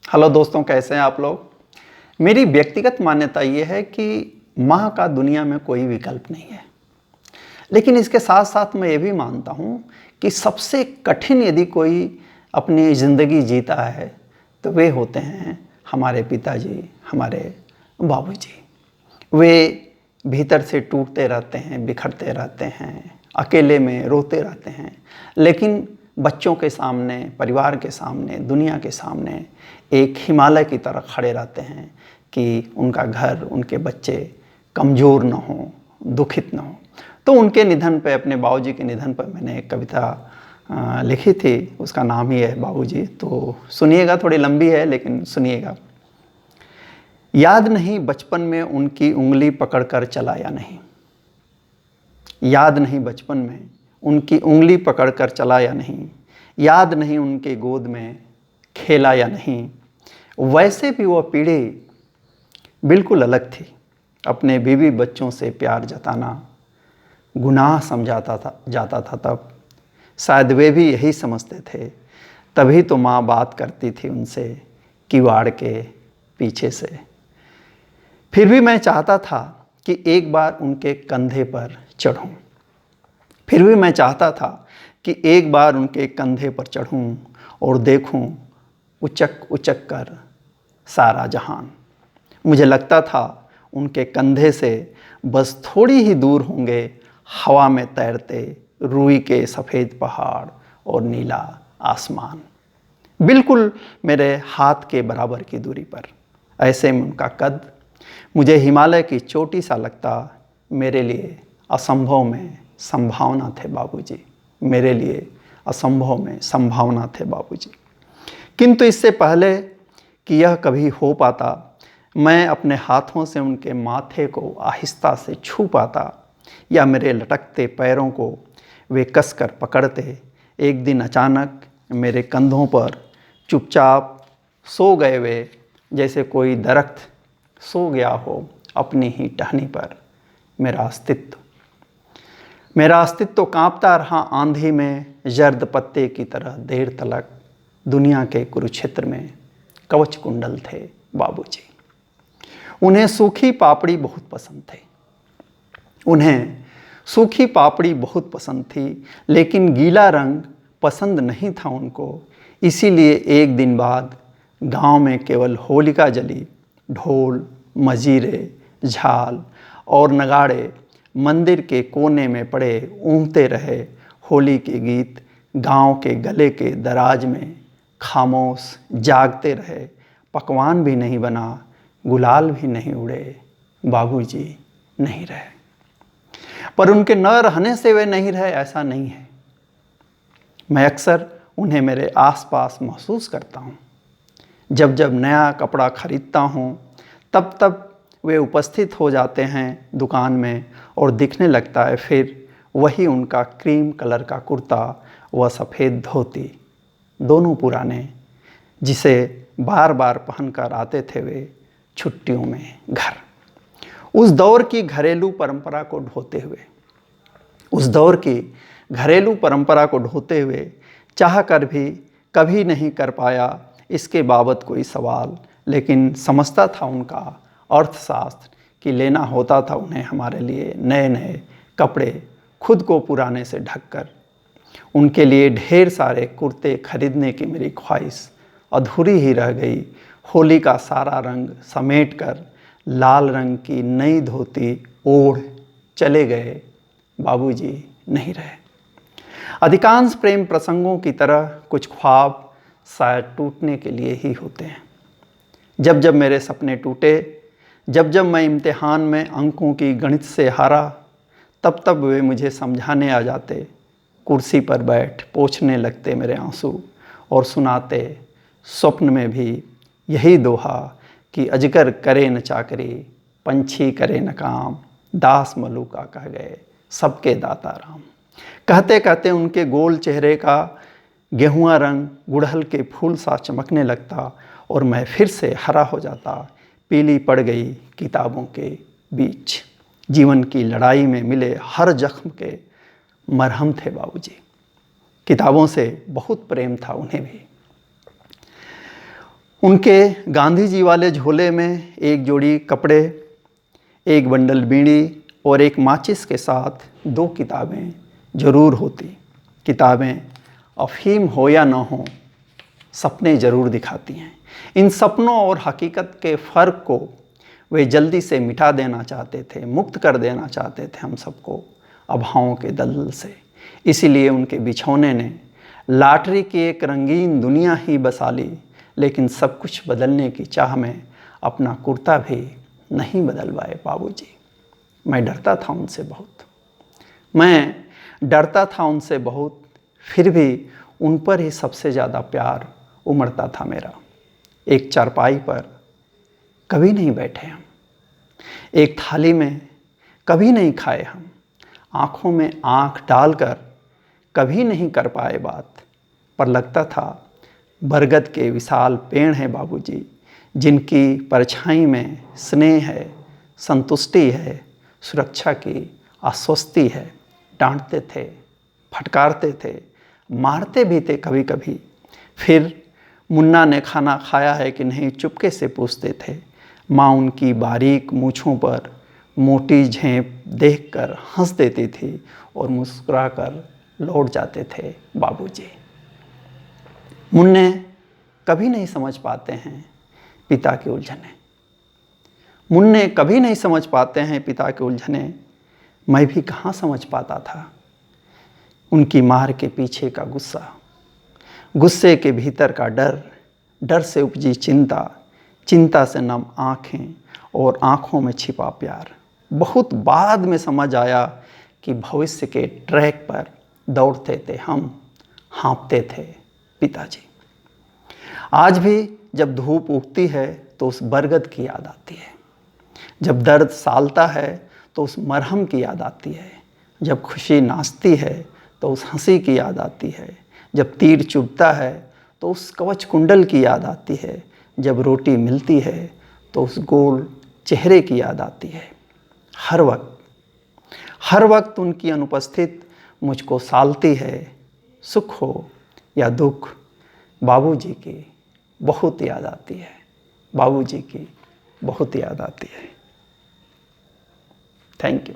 Hello दोस्तों, कैसे हैं आप लोग। मेरी व्यक्तिगत मान्यता ये है कि माँ का दुनिया में कोई विकल्प नहीं है। लेकिन इसके साथ साथ मैं ये भी मानता हूँ कि सबसे कठिन यदि कोई अपनी ज़िंदगी जीता है तो वे होते हैं हमारे पिताजी, हमारे बाबूजी। वे भीतर से टूटते रहते हैं, बिखरते रहते हैं, अकेले में रोते रहते हैं, लेकिन बच्चों के सामने, परिवार के सामने, दुनिया के सामने एक हिमालय की तरह खड़े रहते हैं कि उनका घर, उनके बच्चे कमज़ोर न हों, दुखित न हों। तो उनके निधन पे, अपने बाबूजी के निधन पर मैंने एक कविता लिखी थी, उसका नाम ही है बाबूजी। तो सुनिएगा, थोड़ी लंबी है लेकिन सुनिएगा। याद नहीं बचपन में उनकी उंगली पकड़कर चला या नहीं, याद नहीं बचपन में उनकी उंगली पकड़कर चला या नहीं, याद नहीं उनके गोद में खेला या नहीं। वैसे भी वह पीढ़ी बिल्कुल अलग थी। अपने बीवी बच्चों से प्यार जताना गुनाह समझाता जाता था तब। शायद वे भी यही समझते थे, तभी तो माँ बात करती थी उनसे किवाड़ के पीछे से। फिर भी मैं चाहता था कि एक बार उनके कंधे पर चढ़ूं, फिर भी मैं चाहता था कि एक बार उनके कंधे पर चढ़ूं और देखूं उचक उचक कर सारा जहान। मुझे लगता था उनके कंधे से बस थोड़ी ही दूर होंगे हवा में तैरते रूई के सफ़ेद पहाड़ और नीला आसमान, बिल्कुल मेरे हाथ के बराबर की दूरी पर। ऐसे में उनका कद मुझे हिमालय की चोटी सा लगता। मेरे लिए असंभव में संभावना थे बाबूजी, मेरे लिए असंभव में संभावना थे बाबूजी। किंतु इससे पहले कि यह कभी हो पाता, मैं अपने हाथों से उनके माथे को आहिस्ता से छू पाता या मेरे लटकते पैरों को वे कसकर पकड़ते। एक दिन अचानक मेरे कंधों पर चुपचाप सो गए वे, जैसे कोई दरख्त सो गया हो अपनी ही टहनी पर। मेरा अस्तित्व कांपता रहा आंधी में जर्द पत्ते की तरह देर तलक। दुनिया के कुरुक्षेत्र में कवच कुंडल थे बाबूजी। उन्हें सूखी पापड़ी बहुत पसंद थी, उन्हें सूखी पापड़ी बहुत पसंद थी, लेकिन गीला रंग पसंद नहीं था उनको। इसीलिए एक दिन बाद गांव में केवल होलिका जली। ढोल, मजीरे, झाल और नगाड़े मंदिर के कोने में पड़े ऊँघते रहे होली के गीत। गांव के गले के दराज में खामोश जागते रहे। पकवान भी नहीं बना, गुलाल भी नहीं उड़े, बाबूजी नहीं रहे। पर उनके न रहने से वे नहीं रहे ऐसा नहीं है। मैं अक्सर उन्हें मेरे आसपास महसूस करता हूँ। जब जब नया कपड़ा खरीदता हूँ तब तब वे उपस्थित हो जाते हैं दुकान में और दिखने लगता है फिर वही उनका क्रीम कलर का कुर्ता व सफ़ेद धोती, दोनों पुराने, जिसे बार बार पहनकर आते थे वे छुट्टियों में घर। उस दौर की घरेलू परंपरा को ढोते हुए, उस दौर की घरेलू परंपरा को ढोते हुए चाह कर भी कभी नहीं कर पाया इसके बाबत कोई सवाल। लेकिन समझता था उनका अर्थशास्त्र कि लेना होता था उन्हें हमारे लिए नए नए कपड़े, खुद को पुराने से ढककर। उनके लिए ढेर सारे कुर्ते खरीदने की मेरी ख्वाहिश अधूरी ही रह गई। होली का सारा रंग समेटकर लाल रंग की नई धोती ओढ़ चले गए, बाबूजी नहीं रहे। अधिकांश प्रेम प्रसंगों की तरह कुछ ख्वाब शायद टूटने के लिए ही होते हैं। जब जब मेरे सपने टूटे, जब जब मैं इम्तिहान में अंकों की गणित से हारा, तब तब वे मुझे समझाने आ जाते। कुर्सी पर बैठ पोंछने लगते मेरे आंसू और सुनाते स्वप्न में भी यही दोहा कि अजगर करे न चाकरी, पंछी करे न काम, दास मलूका कह गए सबके दाता राम। कहते कहते उनके गोल चेहरे का गेहुआ रंग गुड़हल के फूल सा चमकने लगता और मैं फिर से हरा हो जाता। पीली पड़ गई किताबों के बीच। जीवन की लड़ाई में मिले हर जख्म के मरहम थे बाबूजी। किताबों से बहुत प्रेम था उन्हें भी। उनके गांधी जी वाले झोले में एक जोड़ी कपड़े, एक बंडल बीड़ी और एक माचिस के साथ 2 किताबें ज़रूर होती। किताबें अफीम हो या ना हो, सपने ज़रूर दिखाती हैं। इन सपनों और हकीकत के फ़र्क को वे जल्दी से मिटा देना चाहते थे, मुक्त कर देना चाहते थे हम सबको अभावों के दलदल से। इसीलिए उनके बिछौने ने लॉटरी की एक रंगीन दुनिया ही बसा ली, लेकिन सब कुछ बदलने की चाह में अपना कुर्ता भी नहीं बदलवाए बाबूजी। मैं डरता था उनसे बहुत, मैं डरता था उनसे बहुत, फिर भी उन पर ही सबसे ज़्यादा प्यार उमड़ता था मेरा। एक चारपाई पर कभी नहीं बैठे हम, एक थाली में कभी नहीं खाए हम, आँखों में आँख डालकर कभी नहीं कर पाए बात, पर लगता था बरगद के विशाल पेड़ हैं बाबूजी, जिनकी परछाई में स्नेह है, संतुष्टि है, सुरक्षा की आश्वस्ति है। डांटते थे, फटकारते थे, मारते भी थे कभी कभी। फिर मुन्ना ने खाना खाया है कि नहीं चुपके से पूछते थे। माँ उनकी बारीक मूँछों पर मोटी झेंप देखकर हंस देती थी और मुस्कुराकर लौट जाते थे बाबूजी। मुन्ने कभी नहीं समझ पाते हैं पिता की उलझनें, मुन्ने कभी नहीं समझ पाते हैं पिता की उलझनें। मैं भी कहाँ समझ पाता था उनकी मार के पीछे का गुस्सा, गुस्से के भीतर का डर, डर से उपजी चिंता, चिंता से नम आँखें और आँखों में छिपा प्यार। बहुत बाद में समझ आया कि भविष्य के ट्रैक पर दौड़ते थे हम, हाँफते थे पिताजी। आज भी जब धूप उगती है तो उस बरगद की याद आती है, जब दर्द सालता है तो उस मरहम की याद आती है, जब खुशी नाचती है तो उस हंसी की याद आती है, जब तीर चुभता है तो उस कवच कुंडल की याद आती है, जब रोटी मिलती है तो उस गोल चेहरे की याद आती है। हर वक्त उनकी अनुपस्थित मुझको सालती है। सुख हो या दुख, बाबूजी की बहुत याद आती है, बाबूजी की बहुत याद आती है। Thank you.